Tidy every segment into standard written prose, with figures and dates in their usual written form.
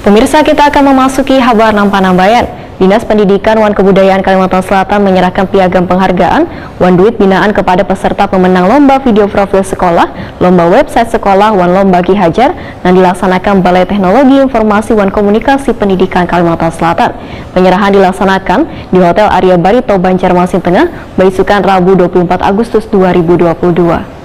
Pemirsa, kita akan memasuki Habar Nampanambayan. Dinas Pendidikan Wan Kebudayaan Kalimantan Selatan menyerahkan piagam penghargaan Wan Duit Binaan kepada peserta pemenang Lomba Video Profil Sekolah, Lomba Website Sekolah Wan Lomba Ki Hajar yang dilaksanakan Balai Teknologi Informasi Wan Komunikasi Pendidikan Kalimantan Selatan. Penyerahan dilaksanakan di Hotel Arya Barito, Banjarmasin Tengah, Baisukan Rabu 24 Agustus 2022.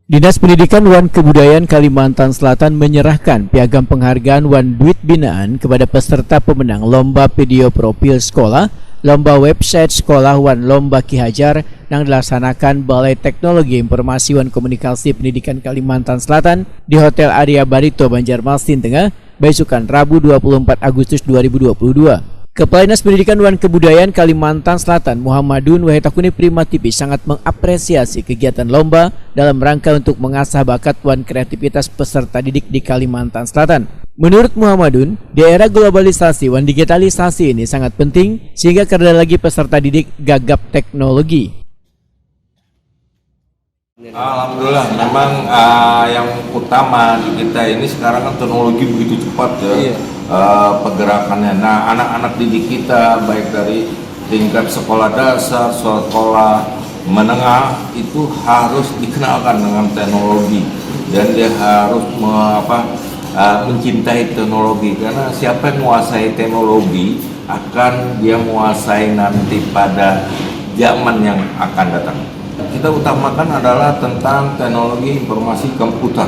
Dinas Pendidikan Wan Kebudayaan Kalimantan Selatan menyerahkan piagam penghargaan Wan Duit Binaan kepada peserta pemenang Lomba Video Profil Sekolah, Lomba Website Sekolah Wan Lomba Ki Hajar yang dilaksanakan Balai Teknologi Informasi Wan Komunikasi Pendidikan Kalimantan Selatan di Hotel Arya Barito, Banjarmasin Tengah, Baisukan Rabu 24 Agustus 2022. Kepala Dinas Pendidikan Wan Kebudayaan Kalimantan Selatan Muhammadun Wahitakuni Primatipi sangat mengapresiasi kegiatan lomba dalam rangka untuk mengasah bakat wan kreativitas peserta didik di Kalimantan Selatan. Menurut Muhammadun, di era globalisasi wan digitalisasi ini sangat penting sehingga karena lagi peserta didik gagap teknologi. Alhamdulillah, memang yang utama di kita ini sekarang kan teknologi begitu cepat ya. Pergerakannya. Nah, anak-anak didik kita baik dari tingkat sekolah dasar, sekolah menengah itu harus dikenalkan dengan teknologi dan dia harus mencintai teknologi, karena siapa yang menguasai teknologi akan dia menguasai nanti pada zaman yang akan datang. Kita utamakan adalah tentang teknologi informasi komputer.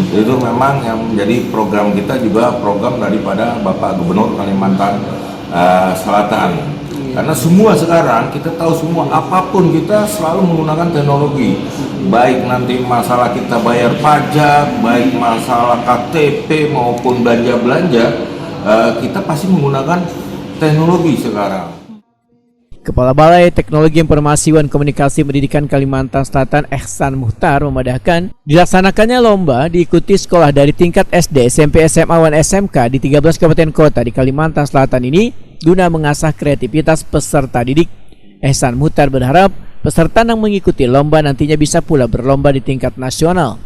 Itu memang yang menjadi program kita, juga program daripada Bapak Gubernur Kalimantan Selatan. Karena semua sekarang kita tahu semua, apapun kita selalu menggunakan teknologi. Baik nanti masalah kita bayar pajak, baik masalah KTP maupun belanja-belanja, kita pasti menggunakan teknologi sekarang. Kepala Balai Teknologi Informasi Wan Komunikasi Pendidikan Kalimantan Selatan Ehsan Muhtar memandahkan dilaksanakannya lomba diikuti sekolah dari tingkat SD, SMP, SMA, wan SMK di 13 kabupaten kota di Kalimantan Selatan ini guna mengasah kreativitas peserta didik. Ehsan Muhtar berharap peserta yang mengikuti lomba nantinya bisa pula berlomba di tingkat nasional.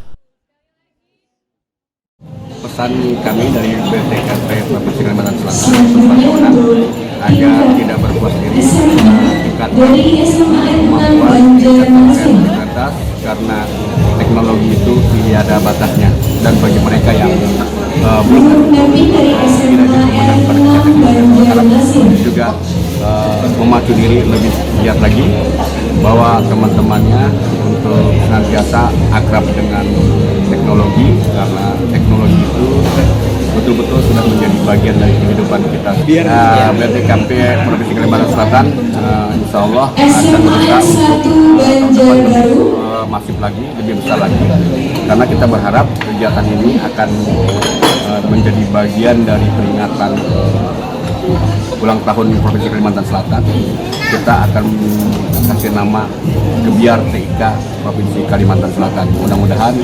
Pesan kami dari BPKP Provinsi Kalimantan Selatan nasional agar tidak berpuas diri tingkat kemampuan terbatas, karena teknologi itu tidak ada batasnya, dan bagi mereka yang belum tidak ditemukan pada teknologi juga memacu diri lebih giat lagi, bahwa teman-temannya untuk senantiasa akrab dengan teknologi, karena teknologi itu betul-betul sudah menjadi bagian dari kehidupan kita. BPKP Provinsi Kalimantan Selatan insya Allah akan berusaha untuk masif lagi, lebih besar lagi, karena kita berharap kegiatan ini akan menjadi bagian dari peringatan ulang tahun Provinsi Kalimantan Selatan. Kita akan kasih nama Gebiar TIK Provinsi Kalimantan Selatan. Mudah-mudahan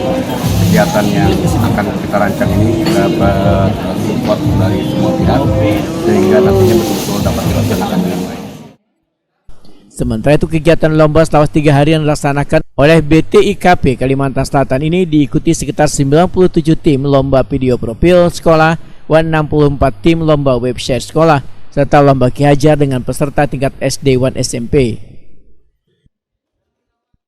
kegiatan yang akan kita rancang ini dapat support dari semua pihak, sehingga nantinya betul-betul dapat dilaksanakan dengan baik. Sementara itu, kegiatan lomba selama 3 hari yang dilaksanakan oleh BTIKP Kalimantan Selatan ini diikuti sekitar 97 tim lomba video profil sekolah, 64 tim lomba website sekolah, serta lomba Ki Hajar dengan peserta tingkat SD, 1 SMP.